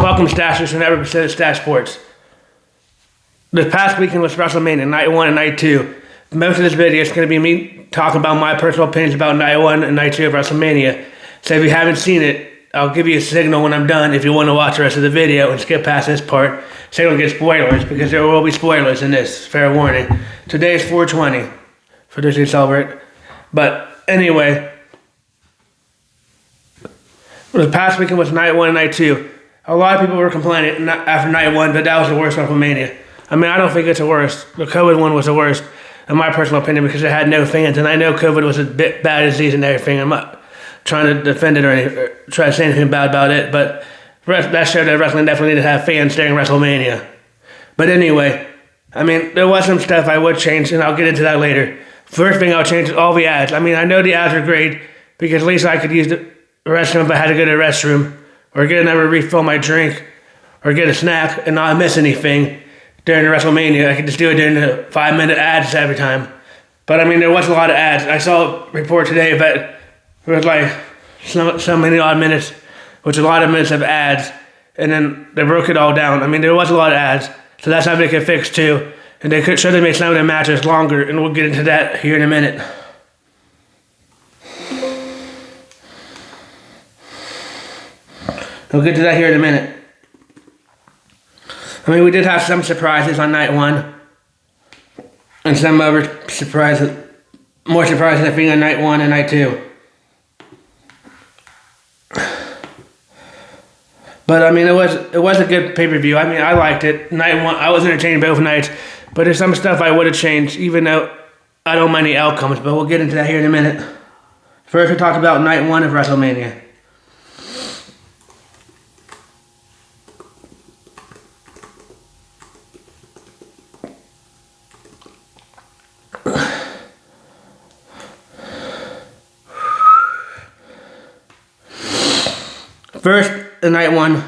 Welcome, Stachers, from every percent of Stache Sports. This past weekend was WrestleMania, Night 1 and Night 2. Most of this video is going to be me talking about my personal opinions about Night 1 and Night 2 of WrestleMania. So if you haven't seen it, I'll give you a signal when I'm done if you want to watch the rest of the video and skip past this part so you don't get spoilers, because there will be spoilers in this. Fair warning. Today is 420 for those who celebrate. But anyway, the past weekend was Night 1 and Night 2. A lot of people were complaining after Night 1 that that was the worst WrestleMania. I mean, I don't think it's the worst. The COVID one was the worst, in my personal opinion, because it had no fans. And I know COVID was a bit bad disease and everything. I'm not trying to defend it or try to say anything bad about it. But that showed that wrestling definitely needed to have fans during WrestleMania. But anyway, I mean, there was some stuff I would change, and I'll get into that later. First thing I'll change is all the ads. I mean, I know the ads are great, because at least I could use the restroom if I had to go to the restroom, or get another refill my drink, or get a snack and not miss anything during the WrestleMania. I could just do it during the 5-minute ads every time. But I mean, there was a lot of ads. I saw a report today that it was like so many odd minutes, which is a lot of minutes of ads, and then they broke it all down. I mean, there was a lot of ads, so that's how they could fix too. And they should have made some of the matches longer, and we'll get into that here in a minute. We'll get to that here in a minute. I mean, we did have some surprises on Night 1. And some other surprises, more surprises I think on Night 1 and Night 2. But I mean, it was a good pay-per-view. I mean, I liked it. Night 1, I was entertained both nights. But there's some stuff I would have changed, even though I don't mind the outcomes. But we'll get into that here in a minute. First, we'll talk about Night 1 of WrestleMania. First, the Night 1.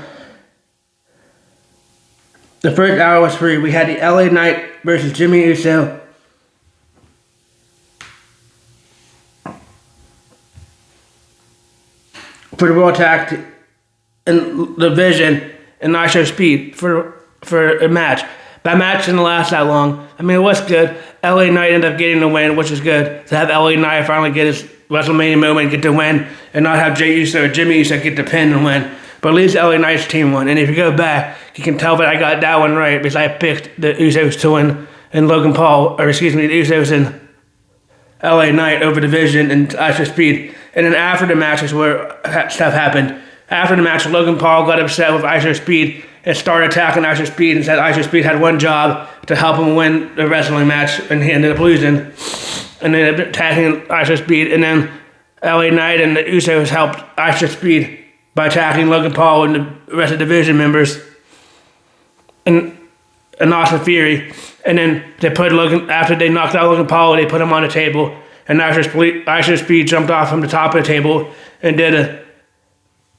The first hour was free. We had the LA Knight versus Jimmy Uso. For the World Tag and the Vision and Nacho Speed for a match. That match didn't last that long. I mean, it was good. LA Knight ended up getting the win, which is good. To have LA Knight finally get his WrestleMania moment, get the win, and not have Jey Uso or Jimmy Uso get the pin and win. But at least LA Knight's team won. And if you go back, you can tell that I got that one right, because I picked the Usos to win and the Usos and LA Knight over the Vision and Nacho Speed. And then after the match is where stuff happened. After the match, Logan Paul got upset with Nacho Speed and started attacking Nacho Speed and said Nacho Speed had one job to help him win the wrestling match, and he ended up losing. And then attacking Nacho Speed, and then LA Knight and the Usos helped Nacho Speed by attacking Logan Paul and the rest of the Division members and Austin Theory. And then they put after they knocked out Logan Paul, they put him on the table, and Nacho Speed jumped off from the top of the table and did a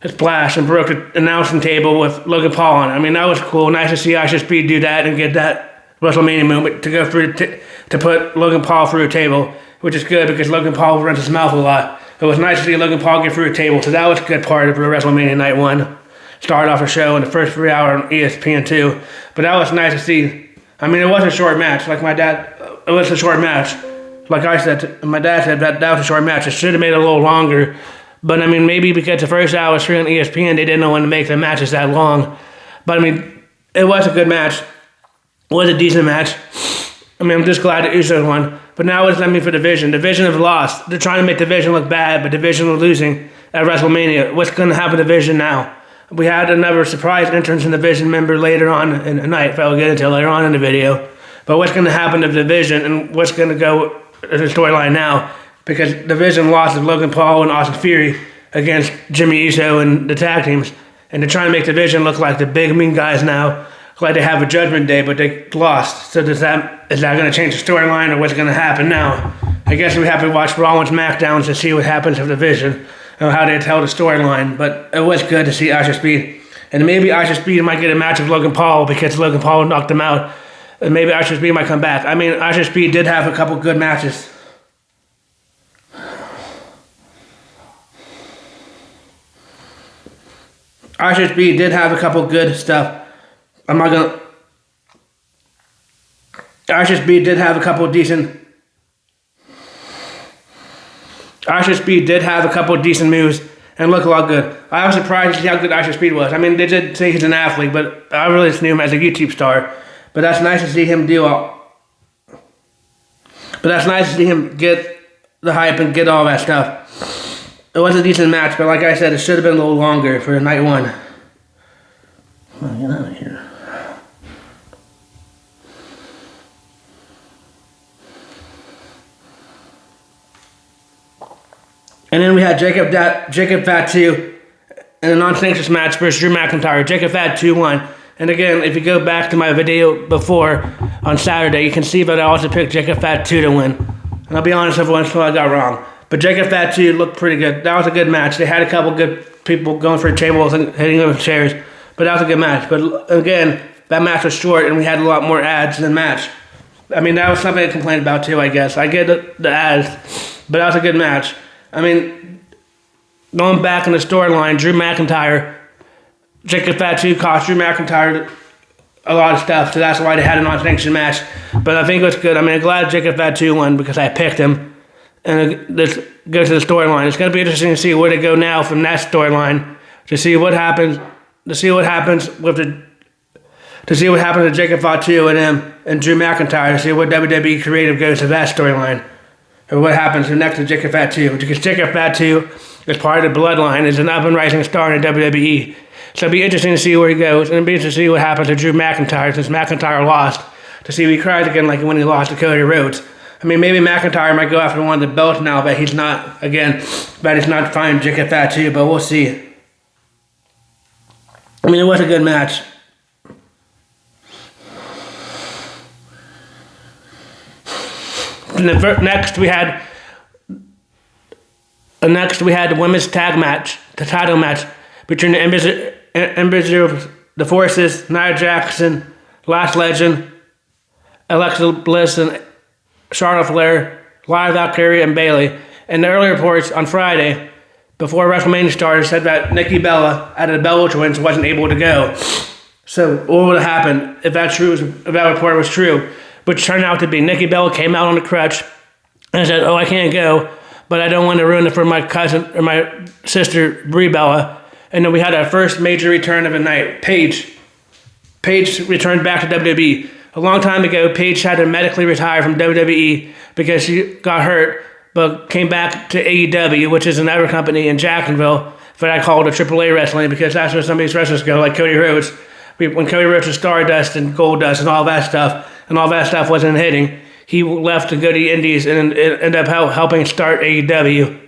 splash and broke the announcing table with Logan Paul on it. I mean, that was cool. Nice to see Nacho Speed do that and get that WrestleMania moment to go through to put Logan Paul through a table, which is good because Logan Paul runs his mouth a lot. It was nice to see Logan Paul get through a table, so that was a good part of the WrestleMania Night 1. Started off a show in the first 3 hours on ESPN 2, but that was nice to see. I mean, it was a short match. Like my dad, it was a short match. Like I said, my dad said that was a short match. It should have made it a little longer, but I mean, maybe because the first hour was free on ESPN, they didn't know when to make the matches that long. But I mean, it was a good match. It was a decent match. I mean, I'm just glad that Usos won. But now it's left me for Division. Division have lost. They're trying to make Division look bad, but Division was losing at WrestleMania. What's going to happen to Division now? We had another surprise entrance in the Division member later on in the night, that we'll get into later on in the video. But what's going to happen to Division and what's going to go in the storyline now? Because Division lost to Logan Paul and Austin Theory against Jimmy Uso and the tag teams. And they're trying to make Division look like the big mean guys now. Like they have a Judgment Day, but they lost. So is that going to change the storyline, or what's going to happen now? I guess we have to watch Raw and SmackDowns to see what happens with Division and how they tell the storyline. But it was good to see Nacho Speed. And maybe Nacho Speed might get a match with Logan Paul because Logan Paul knocked him out. And maybe Nacho Speed might come back. I mean, Nacho Speed did have a couple good matches. ISHB did have a couple good stuff. I'm not gonna. ISHB did have a couple decent. ISHB did have a couple decent moves and look a lot good. I was surprised to see how good ISHB was. I mean, they did say he's an athlete, but I really just knew him as a YouTube star. But that's nice to see him do all. But that's nice to see him get the hype and get all that stuff. It was a decent match, but like I said, it should have been a little longer for night one. Come on, get out of here. And then we had Jacob Fatu in a non-sanctions match versus Drew McIntyre. Jacob Fatu won. And again, if you go back to my video before on Saturday, you can see that I also picked Jacob Fatu to win. And I'll be honest, everyone, so I got wrong. But Jacob Fatu looked pretty good. That was a good match. They had a couple good people going for tables and hitting over chairs. But that was a good match. But again, that match was short and we had a lot more ads than match. I mean, that was something I complained about too, I guess. I get the ads, but that was a good match. I mean, going back in the storyline, Drew McIntyre, Jacob Fatu cost Drew McIntyre a lot of stuff, so that's why they had a non-sanctioned match. But I think it was good. I mean, I'm glad Jacob Fatu won because I picked him. And let's go to the storyline. It's going to be interesting to see where they go now from that storyline to see what happens. To see what happens to Jacob Fatu and him and Drew McIntyre. To see what WWE creative goes to that storyline. Or what happens next to Jacob Fatu. Because Jacob Fatu is part of the bloodline, is an up and rising star in WWE. So it'll be interesting to see where he goes, and it'll be interesting to see what happens to Drew McIntyre since McIntyre lost. To see if he cries again like when he lost to Cody Rhodes. I mean, maybe McIntyre might go after one of the belts now, but he's not fighting Jacob Fatu, but we'll see. I mean, it was a good match. Next we had the women's tag match, the title match between the Forces, Nia Jackson, Last Legend, Alexa Bliss, and Charlotte Flair, Lyra Valkyria, and Bayley. And the early reports on Friday, before WrestleMania started, said that Nikki Bella, out of the Bella twins, wasn't able to go. So what would have happened if that report was true? Which turned out to be Nikki Bella came out on the crutch and said, "Oh, I can't go, but I don't want to ruin it for my cousin or my sister Brie Bella." And then we had our first major return of the night. Paige returned back to WWE. A long time ago, Paige had to medically retire from WWE because she got hurt, but came back to AEW, which is another company in Jacksonville that I call the AAA wrestling because that's where some of these wrestlers go, like Cody Rhodes. When Cody Rhodes was Stardust and Goldust and all that stuff wasn't hitting, he left to go to the Indies and ended up helping start AEW.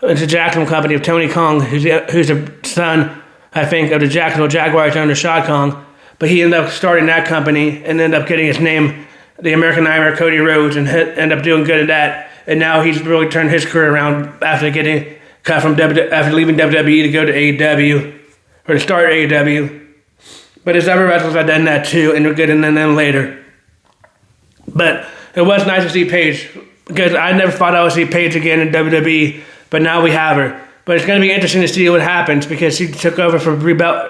It's a Jacksonville company of Tony Khan, who's the son, I think, of the Jacksonville Jaguars owner Shad Khan. But he ended up starting that company and ended up getting his name, the American Nightmare, Cody Rhodes, and ended up doing good at that. And now he's really turned his career around after getting cut from after leaving WWE to go to AEW or to start AEW. But his other wrestlers have done that too, and they're good in them later. But it was nice to see Paige because I never thought I would see Paige again in WWE, but now we have her. But it's going to be interesting to see what happens because she took over for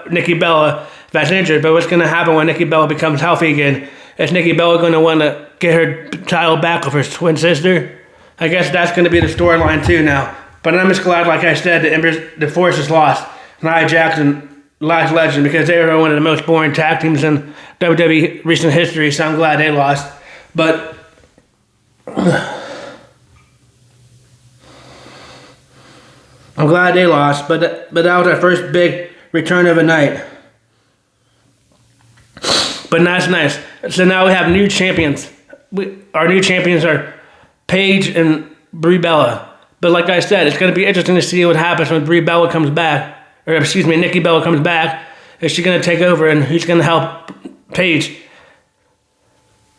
Nikki Bella that's injured. But what's going to happen when Nikki Bella becomes healthy again? Is Nikki Bella going to want to get her title back with her twin sister? I guess that's going to be the storyline too now. But I'm just glad, like I said, the Forces lost. Nia Jackson, Last Legend, because they were one of the most boring tag teams in WWE recent history, so I'm glad they lost. But I'm glad they lost, but that was our first big return of the night. But that's nice. So now we have new champions. Our new champions are Paige and Brie Bella. But like I said, it's going to be interesting to see what happens when Brie Bella comes back. Or excuse me, Nikki Bella comes back. Is she going to take over and who's going to help Paige?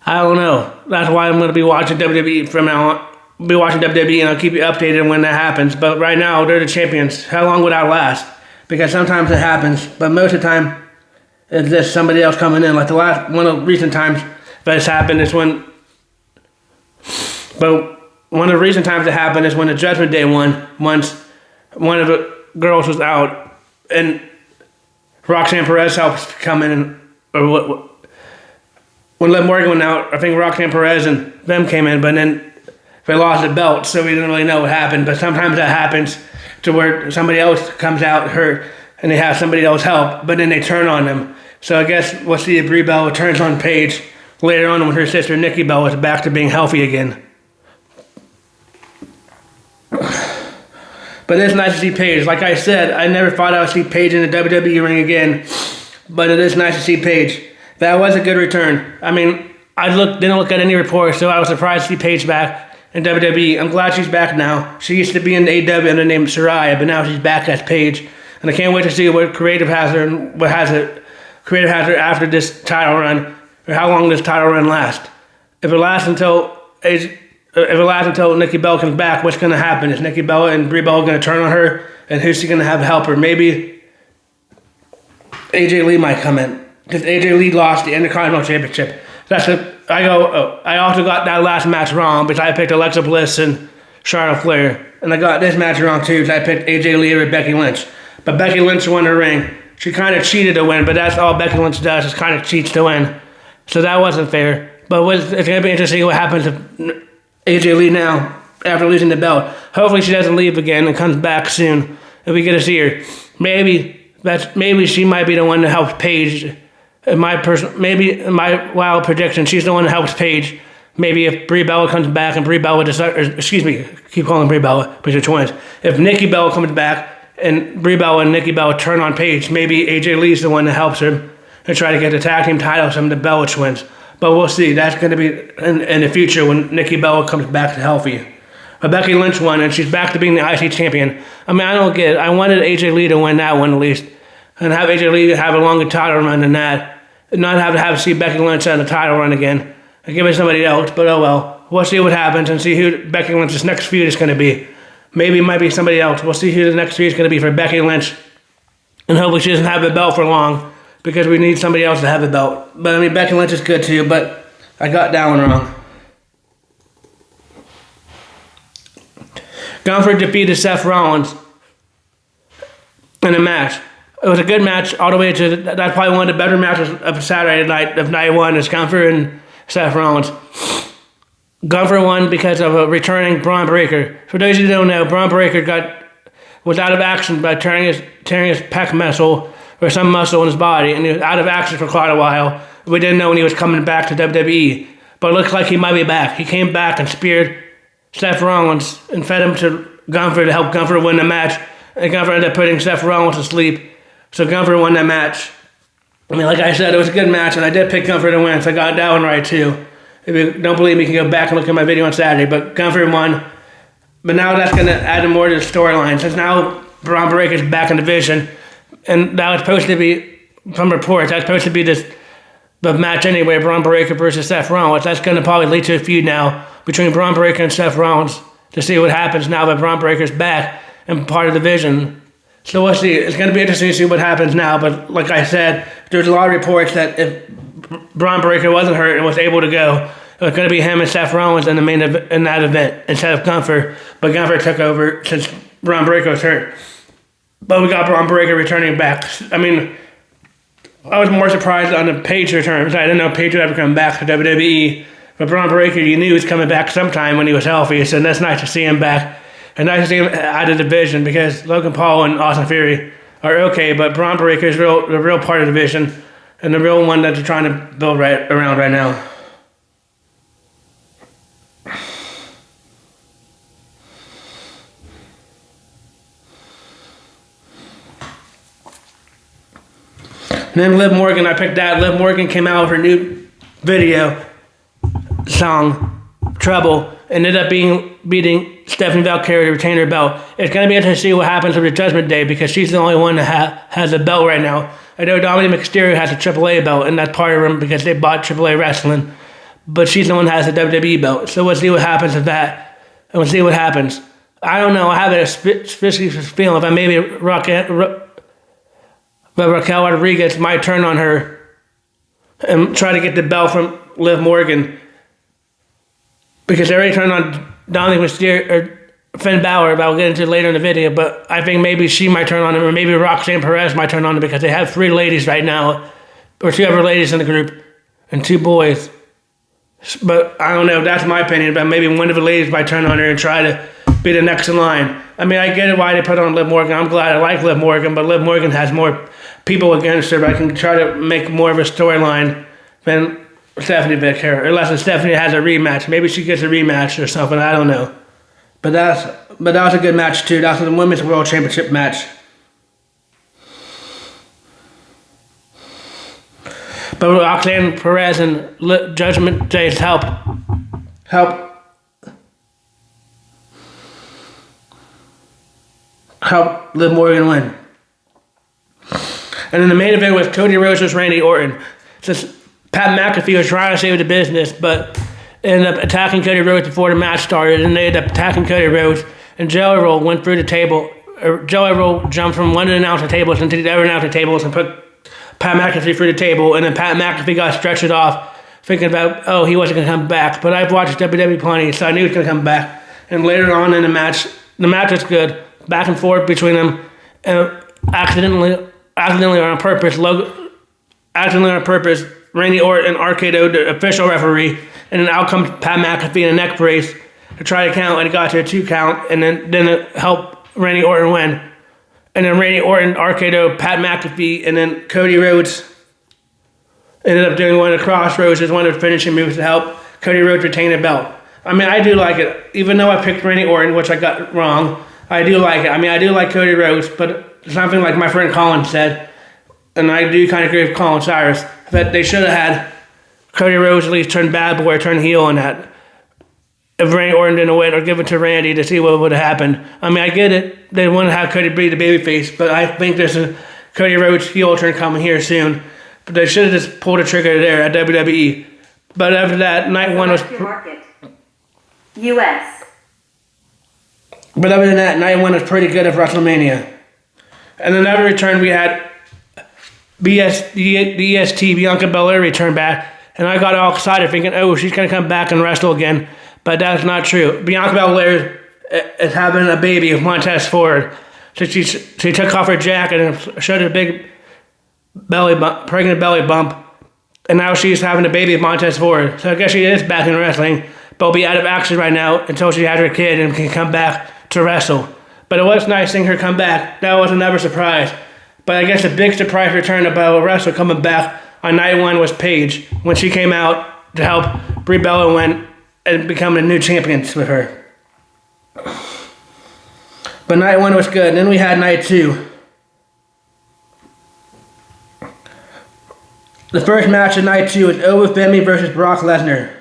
I don't know. That's why I'm going to be watching WWE from now on. I'll be watching WWE and I'll keep you updated when that happens. But right now, they're the champions. How long would that last? Because sometimes it happens, but most of the time, it's just somebody else coming in. Like one of the recent times that has happened is when. But one of the recent times it happened is when the Judgment Day won. Once one of the girls was out, and Roxanne Perez helps come in, when Liv Morgan went out, I think Roxanne Perez and them came in, but then they lost the belt, so we didn't really know what happened. But sometimes that happens to where somebody else comes out hurt and they have somebody else help, but then they turn on them. So I guess we'll see if Brie Bella turns on Paige later on when her sister Nikki Bella is back to being healthy again. But it's nice to see Paige. Like I said, I never thought I would see Paige in the WWE ring again, but it is nice to see Paige. That was a good return. I mean, didn't look at any reports, so I was surprised to see Paige back in WWE. I'm glad she's back now. She used to be in AEW under the name Saraya, but now she's back as Paige. And I can't wait to see what creative has her and what creative has her after this title run, or how long this title run lasts. If it lasts until Nikki Bella comes back, what's going to happen? Is Nikki Bella and Brie Bella going to turn on her? And who's she going to have help her? Maybe AJ Lee might come in, because AJ Lee lost the Intercontinental Championship. I also got that last match wrong because I picked Alexa Bliss and Charlotte Flair. And I got this match wrong too because I picked AJ Lee over Becky Lynch. But Becky Lynch won the ring. She kind of cheated to win, but that's all Becky Lynch does, is kind of cheats to win. So that wasn't fair. But it's going to be interesting what happens to AJ Lee now after losing the belt. Hopefully she doesn't leave again and comes back soon if we get to see her. Maybe she might be the one that helps Paige. In my wild prediction, she's the one that helps Paige. Maybe if Brie Bella comes back and keep calling Brie Bella, because they're twins. If Nikki Bella comes back and Brie Bella and Nikki Bella turn on Paige, maybe AJ Lee's the one that helps her and try to get the tag team titles from the Bella twins. But we'll see. That's going to be in the future when Nikki Bella comes back to healthy. But Becky Lynch won, and she's back to being the IC champion. I mean, I don't get it. I wanted AJ Lee to win that one at least, and have AJ Lee have a longer title run than that. Not have to see Becky Lynch on the title run again. I give it to somebody else, but oh well. We'll see what happens and see who Becky Lynch's next feud is going to be. Maybe it might be somebody else. We'll see who the next feud is going to be for Becky Lynch. And hopefully she doesn't have the belt for long, because we need somebody else to have the belt. But I mean, Becky Lynch is good too, but I got that one wrong. Gunther defeated Seth Rollins in a match. It was a good match all the way to, that's probably one of the better matches of Saturday night, of night one, is Gunther and Seth Rollins. Gunther won because of a returning Braun Breaker. For those of you who don't know, Braun Breaker was out of action by tearing his pec muscle, or some muscle in his body, and he was out of action for quite a while. We didn't know when he was coming back to WWE, but it looks like he might be back. He came back and speared Seth Rollins and fed him to Gunther to help Gunther win the match, and Gunther ended up putting Seth Rollins to sleep. So Gunther won that match. I mean, like I said, it was a good match, and I did pick Gunther to win, so I got that one right too. If you don't believe me, you can go back and look at my video on Saturday, but Gunther won. But now that's going to add more to the storyline, since now Braun Breaker's back in the division, and that was supposed to be, from reports, that's supposed to be the match anyway, Braun Breaker versus Seth Rollins. That's going to probably lead to a feud now between Braun Breaker and Seth Rollins to see what happens now that Braun Breaker's back and part of the division. So we'll see. It's going to be interesting to see what happens now. But like I said, there's a lot of reports that if Braun Breaker wasn't hurt and was able to go, it was going to be him and Seth Rollins in that event instead of Gunther. But Gunther took over since Braun Breaker was hurt. But we got Braun Breaker returning back. I mean, I was more surprised on the Paige return, because I didn't know Paige would ever come back to WWE. But Braun Breaker, you knew he was coming back sometime when he was healthy. So that's nice to see him back. And nice to see him out of the division, because Logan Paul and Austin Theory are okay, but Braun Breaker is the real part of the division, and the real one that they're trying to build around right now. And then Liv Morgan, I picked that. Liv Morgan came out with her new video song, Trouble, ended up beating Stephanie Valkyrie to retain her belt. It's going to be interesting to see what happens with the Judgment Day, because she's the only one that has a belt right now. I know Dominic Mysterio has a AAA belt, and that's part of them because they bought AAA wrestling. But she's the one that has a WWE belt. So we'll see what happens with that, and we'll see what happens. I don't know. I have a fishy feeling if maybe Raquel Rodriguez might turn on her and try to get the belt from Liv Morgan, because they already turned on Dominic Mysterio, Finn Balor, but I'll get into it later in the video, but I think maybe she might turn on him, or maybe Roxanne Perez might turn on him, because they have 3 ladies right now, or 2 other ladies in the group, and 2 boys. But I don't know, that's my opinion, but maybe one of the ladies might turn on her and try to be the next in line. I mean, I get it why they put on Liv Morgan. I'm glad I like Liv Morgan, but Liv Morgan has more people against her, but I can try to make more of a storyline than Stephanie Vick here. Unless Stephanie has a rematch. Maybe she gets a rematch or something, I don't know. But that was a good match too. That was the Women's World Championship match. But Roxanne Perez and Judgment Day's help Liv Morgan win. And then the main event was Cody Rhodes versus Randy Orton. Since Pat McAfee was trying to save the business, but ended up attacking Cody Rhodes before the match started, and they ended up attacking Cody Rhodes, and Jelly Roll went through the table. Jelly Roll jumped from one of the announcer tables into the other announcer tables and put Pat McAfee through the table, and then Pat McAfee got stretched off, thinking about, he wasn't going to come back. But I've watched WWE plenty, so I knew he was going to come back. And later on in the match was good, back and forth between them, and accidentally or on purpose, Randy Orton RKO'd the official referee, and then out comes Pat McAfee in a neck brace to try to count, and it got to a 2 count, and then it helped Randy Orton win. And then Randy Orton RKO'd Pat McAfee, and then Cody Rhodes ended up doing one of the crossroads as one of the finishing moves to help Cody Rhodes retain the belt. I mean, I do like it. Even though I picked Randy Orton, which I got wrong, I do like it. I mean, I do like Cody Rhodes, but something like my friend Colin said, and I do kind of agree with Colin Cyrus, that they should have had Cody Rhodes at least turn bad boy or turn heel on that. If Randy Orton didn't win, or give it to Randy to see what would have happened. I mean, I get it. They want to have Cody be the babyface, but I think there's a Cody Rhodes heel turn coming here soon. But they should have just pulled the trigger there at WWE. But after that, night 1 was... U.S. But other than that, night 1 was pretty good at WrestleMania. And then after return, we had the EST, Bianca Belair, return back. And I got all excited thinking, she's going to come back and wrestle again. But that's not true. Bianca Belair is having a baby with Montez Ford. So she took off her jacket and showed a big pregnant belly bump. And now she's having a baby with Montez Ford. So I guess she is back in wrestling. But will be out of action right now until she has her kid and can come back to wrestle. But it was nice seeing her come back. That was another surprise. But I guess the big surprise return of Bella Wrestler coming back on night 1 was Paige, when she came out to help Brie Bella win and become the new champions with her. But night 1 was good. And then we had night 2. The first match of night 2 was Oba Femi versus Brock Lesnar.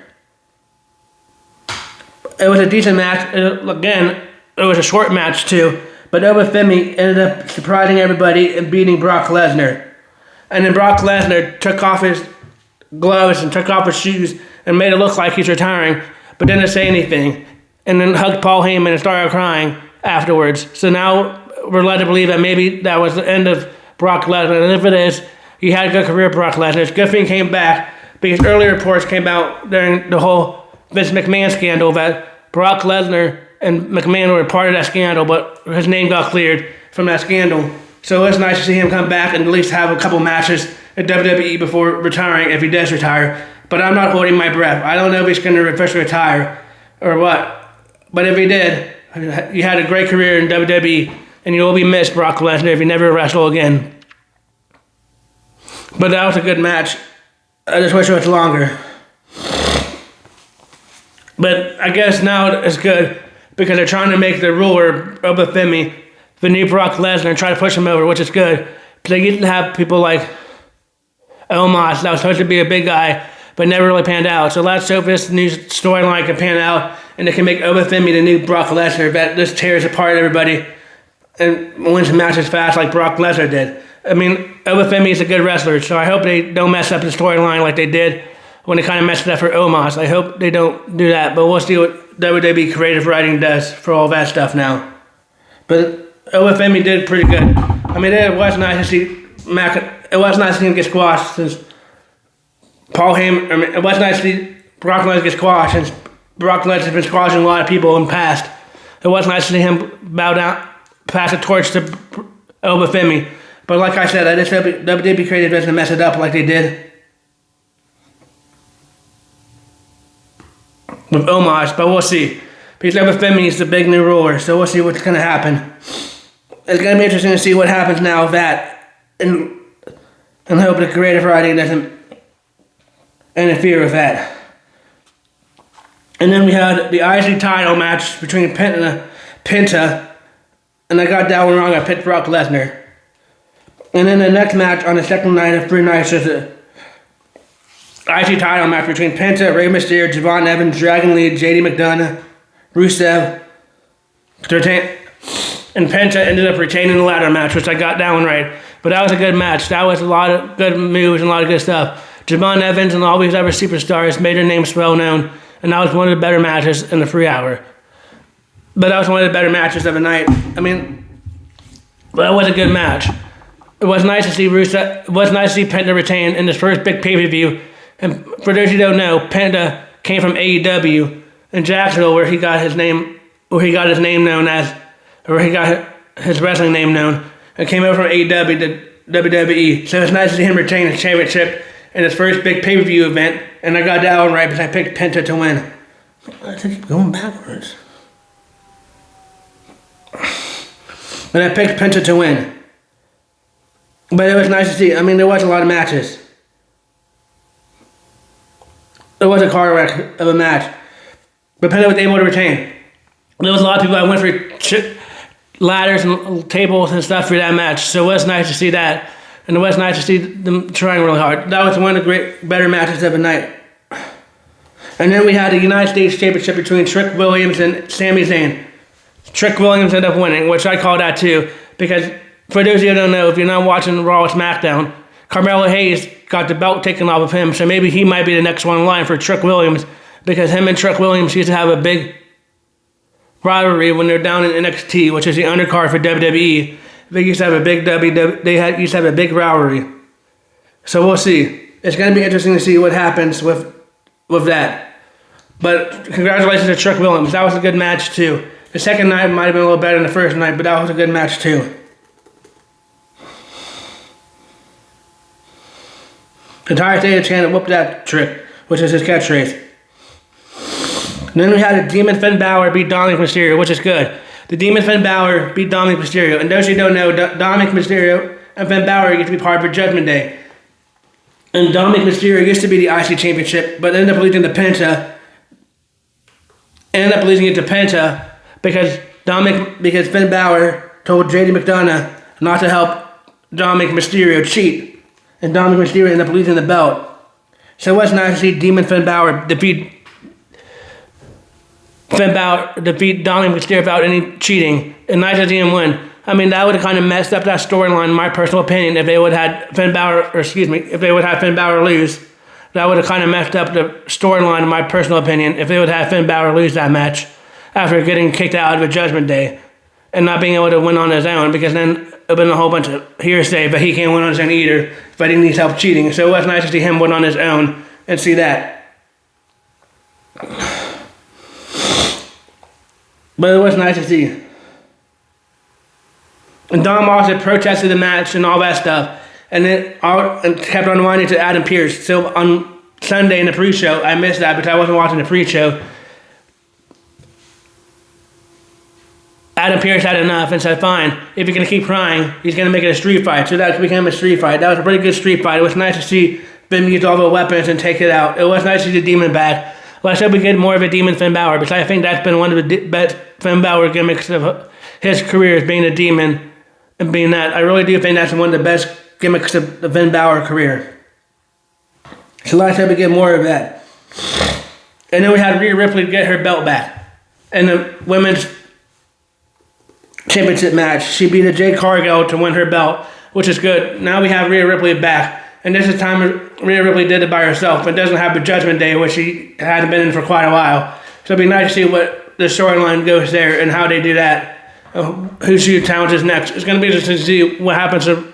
It was a decent match. Again, it was a short match too. But Oba Femi ended up surprising everybody and beating Brock Lesnar. And then Brock Lesnar took off his gloves and took off his shoes and made it look like he's retiring, but didn't say anything. And then hugged Paul Heyman and started crying afterwards. So now we're led to believe that maybe that was the end of Brock Lesnar. And if it is, he had a good career, Brock Lesnar. It's a good thing he came back, because earlier reports came out during the whole Vince McMahon scandal that Brock Lesnar and McMahon were part of that scandal, but his name got cleared from that scandal. So it's nice to see him come back and at least have a couple matches at WWE before retiring, if he does retire. But I'm not holding my breath. I don't know if he's going to officially retire or what. But if he did, you had a great career in WWE, and you will be missed, Brock Lesnar, if you never wrestle again. But that was a good match. I just wish it was longer. But I guess now it's good, because they're trying to make the ruler, Oba Femi, the new Brock Lesnar, and try to push him over, which is good. But they used to have people like Omos that was supposed to be a big guy, but never really panned out. So let's hope this new storyline can pan out, and they can make Oba Femi the new Brock Lesnar, that just tears apart everybody and wins matches fast like Brock Lesnar did. I mean, Oba Femi is a good wrestler, so I hope they don't mess up the storyline like they did when they kind of messed it up for Omos. I hope they don't do that, but we'll see what WWE creative writing does for all that stuff now. But Oba Femi did pretty good. I mean, it was nice to see it was nice to see him get squashed since Paul Heyman. I mean, it was nice to see Brock Lesnar get squashed since Brock Lesnar has been squashing a lot of people in the past. It It was nice to see him bow down, pass the torch to Obafemi. But like I said, I just hope WWE Creative doesn't mess it up like they did with Omos, but we'll see. Because Obafemi is the big new ruler, so we'll see what's going to happen. It's going to be interesting to see what happens now with that, and hope the creative writing doesn't interfere with that. And then we had the IC title match between Penta, and I got that one wrong. I picked Brock Lesnar. And then the next match on the second night of 3 nights is the IC title match between Penta, Rey Mysterio, Javon Evans, Dragon Lee, JD McDonough, Rusev. And Penta ended up retaining the ladder match, which I got that one right. But that was a good match. That was a lot of good moves and a lot of good stuff. Javon Evans and all these other superstars made their names well known, and that was one of the better matches in the 3 hour. But that was one of the better matches of the night. I mean, that was a good match. It was nice to see Rusev. It was nice to see Penta retain in his first big pay-per-view. And for those who don't know, Penta came from AEW in Jacksonville, where he got his name known as, or he got his wrestling name known, and came over from AEW to WWE. So it's nice to see him retain his championship in his first big pay-per-view event, and I got that one right because I picked Penta to win. I keep going backwards. And I picked Penta to win. But it was nice to see. I mean, there was a lot of matches. It was a car wreck of a match. But Penta was able to retain. There was a lot of people that went for ladders and tables and stuff for that match. So it was nice to see that. And it was nice to see them trying really hard. That was one of the better matches of the night. And then we had the United States Championship between Trick Williams and Sami Zayn. Trick Williams ended up winning, which I call that too. Because for those of you who don't know, if you're not watching Raw or SmackDown, Carmelo Hayes got the belt taken off of him. So maybe he might be the next one in line for Trick Williams. Because him and Trick Williams used to have a big rivalry when they're down in NXT, which is the undercard for WWE. They used to have a big used to have a big rivalry. So we'll see. It's going to be interesting to see what happens with that. But congratulations to Trick Williams. That was a good match too. The second night might have been a little better than the first night, but that was a good match too. The entire state of China whooped that Trick, which is his catchphrase. And then we had a Demon Finn Balor beat Dominic Mysterio, which is good. The Demon Finn Balor beat Dominic Mysterio. And those who don't know, Dominic Mysterio and Finn Balor used to be part of Judgment Day. And Dominic Mysterio used to be the IC Championship, but ended up losing to Penta. Because Finn Balor told JD McDonough not to help Dominic Mysterio cheat. And Dominic Mysterio ended up losing the belt. So it was nice to see Demon Finn Balor defeat Dominic Mysterio without any cheating. And nice to see him win. I mean, that would have kind of messed up that storyline, in my personal opinion, if they would have had Finn Balor lose. That would have kind of messed up the storyline, in my personal opinion, if they would have had Finn Balor lose that match after getting kicked out of a Judgment Day and not being able to win on his own, because then it would have been a whole bunch of hearsay, but he can't win on his own either, but he needs help cheating. So it was nice to see him win on his own and see that. But it was nice to see. And Don also protested the match and all that stuff. And then kept on winding to Adam Pearce. So on Sunday in the pre-show, I missed that because I wasn't watching the pre-show. Adam Pearce had enough and said, fine, if you're going to keep crying, he's going to make it a street fight. So that became a street fight. That was a pretty good street fight. It was nice to see Finn use all the weapons and take it out. It was nice to see the Demon back. Let's hope we get more of a Demon Finn Balor, because I think that's been one of the best Finn Balor gimmicks of his career, is being a demon and being that. I really do think that's one of the best gimmicks of the Finn Balor career. So let's hope we get more of that. And then we had Rhea Ripley get her belt back in the women's championship match. She beat Jade Cargill to win her belt, which is good. Now we have Rhea Ripley back. And this is time Rhea Ripley did it by herself, but doesn't have the Judgment Day, which she hadn't been in for quite a while. So it'd be nice to see what the storyline goes there and how they do that. Who she challenges next. It's going to be interesting to see what happens to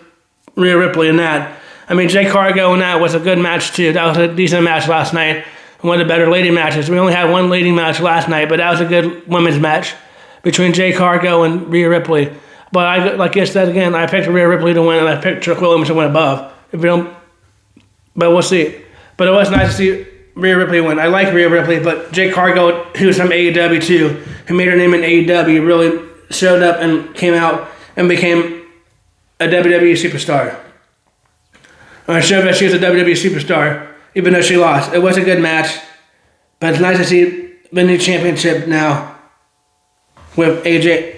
Rhea Ripley in that. I mean, Jade Cargill in that was a good match too. That was a decent match last night. One of the better lady matches. We only had one lady match last night, but that was a good women's match between Jay Cargo and Rhea Ripley. But like I said again, I picked Rhea Ripley to win, and I picked Trick Williams to win above. But we'll see. But it was nice to see Rhea Ripley win. I like Rhea Ripley, but Jay Cargo, who's from AEW too, who made her name in AEW, really showed up and came out and became a WWE superstar. I showed that she was a WWE superstar, even though she lost. It was a good match, but it's nice to see the new championship now with AJ.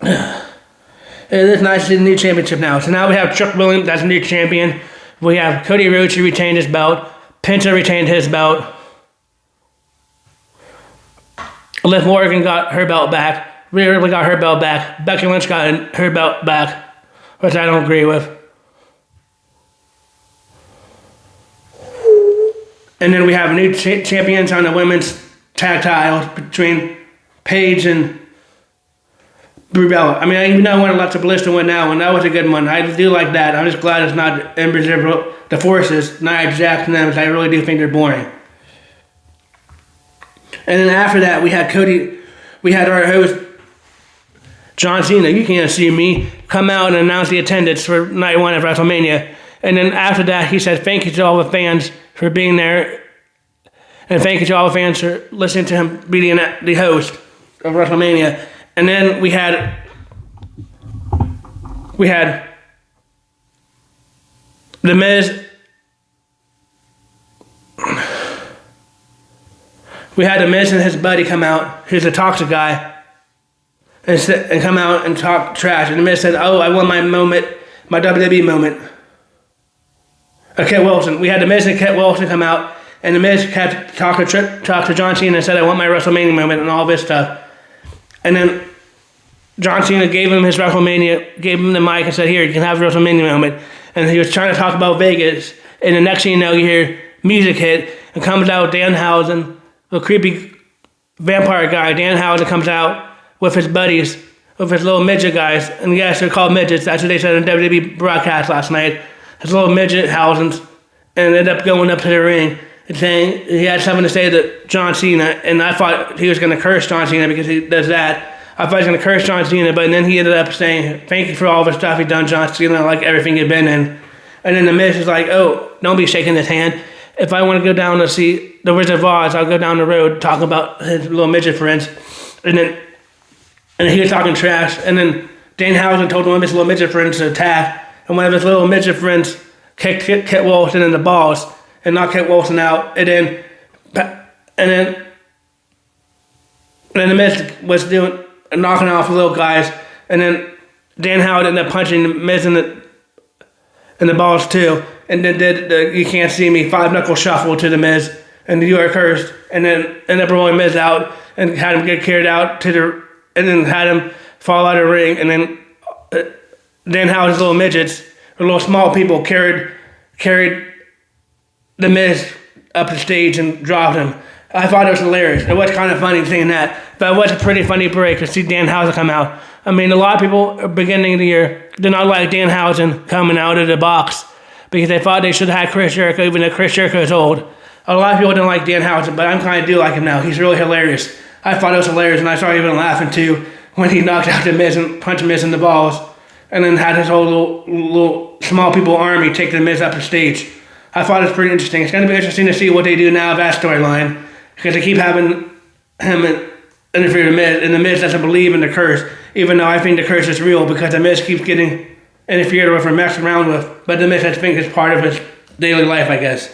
It is nice to see the new championship now. So now we have Trick Williams, that's a new champion. We have Cody Rhodes, who retained his belt. Penta retained his belt. Liv Morgan got her belt back. Rhea Ripley got her belt back. Becky Lynch got her belt back, which I don't agree with. And then we have new champions on the women's tag titles between Paige and Brie Bella. I mean, I even know I wanted Alexa Bliss to win that one. That was a good one. I do like that. I'm just glad it's not the Forces, Nia Jax and them, because I really do think they're boring. And then after that, we had our host, John Cena, you can't see me, come out and announce the attendance for night 1 of WrestleMania. And then after that, he said thank you to all the fans for being there. And thank you to all the fans for listening to him be the host of WrestleMania. And then we had The Miz. We had The Miz and his buddy come out, who's a toxic guy, and come out and talk trash. And The Miz said, "Oh, I won my moment, my WWE moment." Kit Wilson. We had The Miz and Kit Wilson come out, and The Miz had talked to John Cena and said, "I want my WrestleMania moment," and all this stuff. And then John Cena gave him the mic and said, "Here, you can have a WrestleMania moment." And he was trying to talk about Vegas. And the next thing you know, you hear music hit, and comes out Danhausen, the creepy vampire guy. Danhausen comes out with his buddies, with his little midget guys. And yes, they're called midgets. That's what they said on WWE broadcast last night. His little midget Hausens, and ended up going up to the ring and saying he had something to say to John Cena. And I thought he was going to curse John Cena because he does that. I thought he was going to curse John Cena, but then he ended up saying, "Thank you for all the stuff you've done, John Cena. I like everything you've been in." And then The Miz is like, "Oh, don't be shaking his hand. If I want to go down to see the Wizard of Oz, I'll go down the road talking about his little midget friends." And he was talking trash. And then Danhausen told one of his little midget friends to attack. And one of his little midget friends kicked Kit Wilson in the balls and knocked Kit Wilson out. And then The Miz was knocking off the little guys. And then Danhausen ended up punching The Miz in the balls too. And then did the "You Can't See Me" 5-knuckle shuffle to The Miz. And "You Are Cursed." And then ended up rolling Miz out and had him get carried out and then had him fall out of the ring. And then Danhausen's little midgets, or little small people, carried The Miz up the stage and dropped him. I thought it was hilarious. It was kind of funny seeing that. But it was a pretty funny break to see Danhausen come out. I mean, a lot of people at the beginning of the year did not like Danhausen coming out of the box because they thought they should have had Chris Jericho, even though Chris Jericho is old. A lot of people didn't like Danhausen, but I kind of do like him now. He's really hilarious. I thought it was hilarious, and I started even laughing too when he knocked out The Miz and punched Miz in the balls, and then had his whole little small people army take The Miz up the stage. I thought it was pretty interesting. It's going to be interesting to see what they do now with that storyline, because they keep having him interfere with Miz, and The Miz doesn't believe in the curse, even though I think the curse is real, because The Miz keeps getting interfered with or messed around with. But The Miz, I think, is part of his daily life, I guess.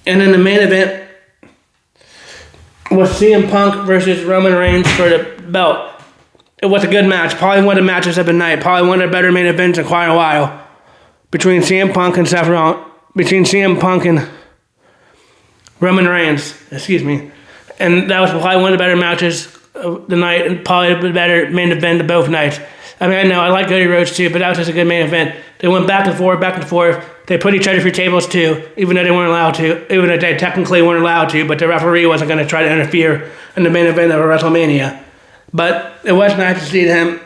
And then the main event was CM Punk versus Roman Reigns for the belt. It was a good match. Probably one of the matches of the night. Probably one of the better main events in quite a while. Between CM Punk and Roman Reigns. Excuse me. And that was probably one of the better matches of the night, and probably the better main event of both nights. I mean, I know I like Cody Rhodes too, but that was just a good main event. They went back and forth, back and forth. They put each other through tables too, even though they weren't allowed to, even though they technically weren't allowed to, but the referee wasn't going to try to interfere in the main event of WrestleMania. But it was nice to see them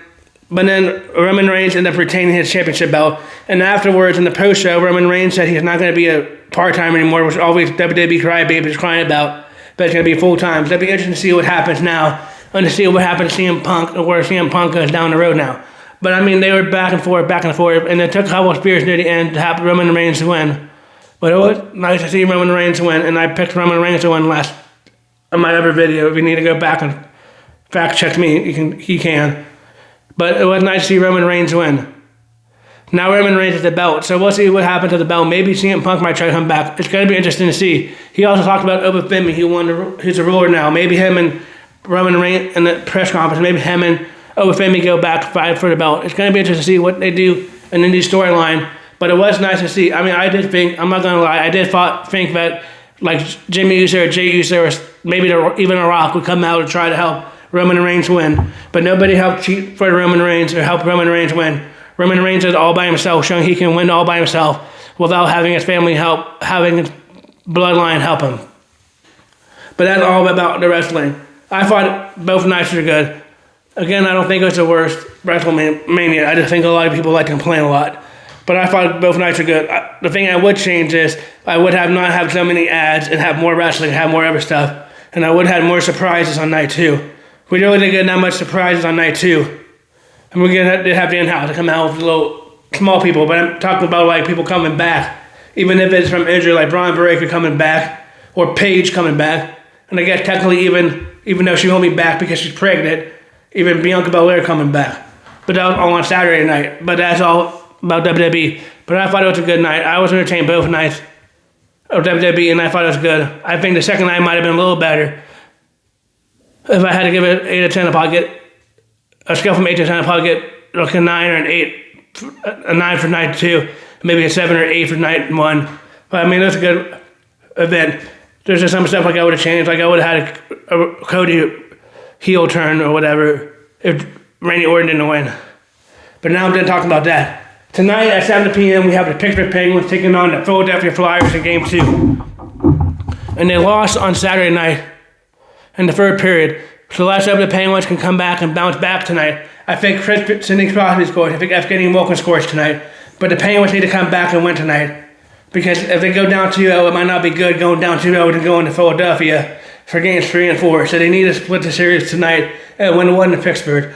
But then Roman Reigns ended up retaining his championship belt. And afterwards, in the post-show, Roman Reigns said he's not going to be a part-time anymore, which always WWE crybaby is crying about. But it's going to be full-time. So it'll be interesting to see what happens now and to see what happens to CM Punk and where CM Punk goes down the road now. But, I mean, they were back and forth, and it took a couple of spears near the end to have Roman Reigns to win. But it was nice to see Roman Reigns win, and I picked Roman Reigns to win last in my other video. If you need to go back and fact-check me, he can. But it was nice to see Roman Reigns win. Now Roman Reigns has the belt, so we'll see what happens to the belt. Maybe CM Punk might try to come back. It's going to be interesting to see. He also talked about Obafemi, who's a ruler now. Maybe him and Roman Reigns in the press conference, maybe him and Obafemi go back, fight for the belt. It's going to be interesting to see what they do in the new storyline. But it was nice to see. I mean, I did think, I'm not going to lie, I did think that like Jimmy Uso or Jey Uso or maybe even The Rock would come out and try to help Roman Reigns win. But nobody helped cheat for Roman Reigns or help Roman Reigns win. Roman Reigns is all by himself, showing he can win all by himself without having his family help, having his bloodline help him. But that's all about the wrestling. I thought both nights were good. Again, I don't think it was the worst WrestleMania. I just think a lot of people like to complain a lot. But I thought both nights were good. The thing I would change is I would have not have so many ads and have more wrestling, have more other stuff. And I would have had more surprises on night 2. We really didn't get that much surprises on night 2. And we're going to have the in-house to come out with little small people. But I'm talking about like people coming back. Even if it's from injury, like Braun Breaker coming back. Or Paige coming back. And I guess technically even though she won't be back because she's pregnant, even Bianca Belair coming back. But that was all on Saturday night. But that's all about WWE. But I thought it was a good night. I was entertained both nights of WWE, and I thought it was good. I think the second night might have been a little better. If I had to give it 8 or 10, I'd probably get a scale from 8 to 10, I'd probably get like a 9 or an 8, a 9 for night 2, maybe a 7 or 8 for night 1. But I mean, it was a good event. There's just some stuff like I would have changed. Like I would have had a Cody heel turn or whatever if Randy Orton didn't win. But now I'm done talking about that. Tonight at 7 p.m. we have the Pittsburgh Penguins taking on the Philadelphia Flyers in Game 2. And they lost on Saturday night in the third period. So let's hope the Penguins can come back and bounce back tonight. I think Sidney Crosby scores. I think Evgeny Malkin scores tonight. But the Penguins need to come back and win tonight. Because if they go down 2-0, it might not be good going down 2-0 and going to Philadelphia for games 3 and 4. So they need to split the series tonight and win 1 in Pittsburgh.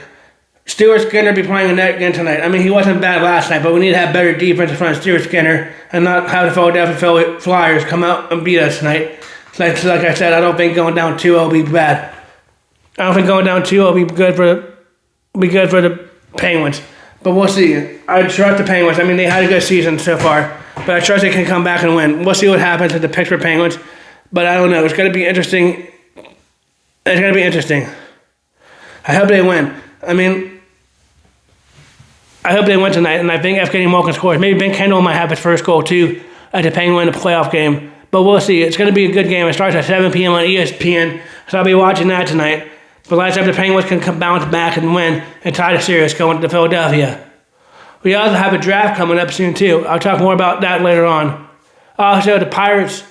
Stuart Skinner be playing in net again tonight. I mean, he wasn't bad last night, but we need to have better defense in front of Stuart Skinner and not have the Philadelphia Flyers come out and beat us tonight. So like I said, I don't think going down 2-0 will be bad. I don't think going down 2-0 will be good for the Penguins. But we'll see. I trust the Penguins. I mean, they had a good season so far, but I trust they can come back and win. We'll see what happens with the Pittsburgh Penguins, but I don't know. It's going to be interesting. It's going to be interesting. I hope they win. I mean, I hope they win tonight, and I think Evgeny Malkin scores. Maybe Ben Kendall might have his first goal, too, at the Penguin playoff game. But we'll see. It's going to be a good game. It starts at 7 p.m. on ESPN, so I'll be watching that tonight. But let's hope the Penguins can bounce back and win and tie the series going to Philadelphia. We also have a draft coming up soon, too. I'll talk more about that later on. Also, the Pirates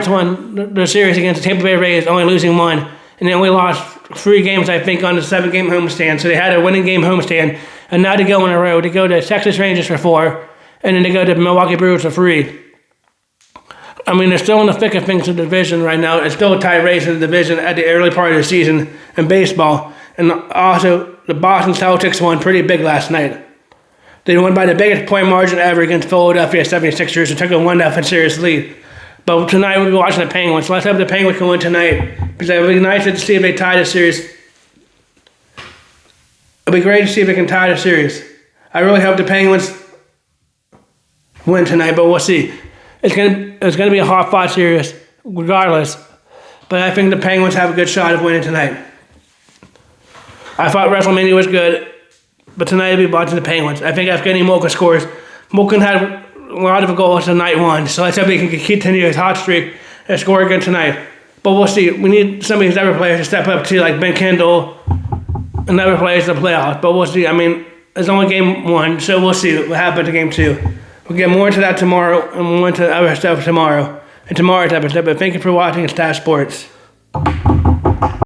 won the series against the Tampa Bay Rays, only losing 1. And then we lost 3 games, I think, on the 7-game homestand. So they had a winning game homestand. And now they go in a row. They go to Texas Rangers for 4. And then they go to Milwaukee Brewers for 3. I mean, they're still in the thick of things in the division right now. It's still a tight race in the division at the early part of the season in baseball. And also, the Boston Celtics won pretty big last night. They won by the biggest point margin ever against Philadelphia 76ers and took a 1-0 series lead. But tonight we'll be watching the Penguins. So let's hope the Penguins can win tonight. Because it would be nice to see if they tie the series. It'll be great to see if they can tie the series. I really hope the Penguins win tonight, but we'll see. It's gonna be a hard-fought series, regardless. But I think the Penguins have a good shot of winning tonight. I thought WrestleMania was good, but tonight I'll be watching the Penguins. I think Evgeny Malkin scores. Malkin had a lot of goals in night 1, so let's hope he can continue his hot streak and score again tonight. But we'll see. We need some of these other players to step up too, like Ben Kendall and other players to play off. But we'll see. I mean, it's only game 1, so we'll see what happens in game 2. We'll get more into that tomorrow, and we'll into other stuff tomorrow in tomorrow's episode. But thank you for watching Stache Sports.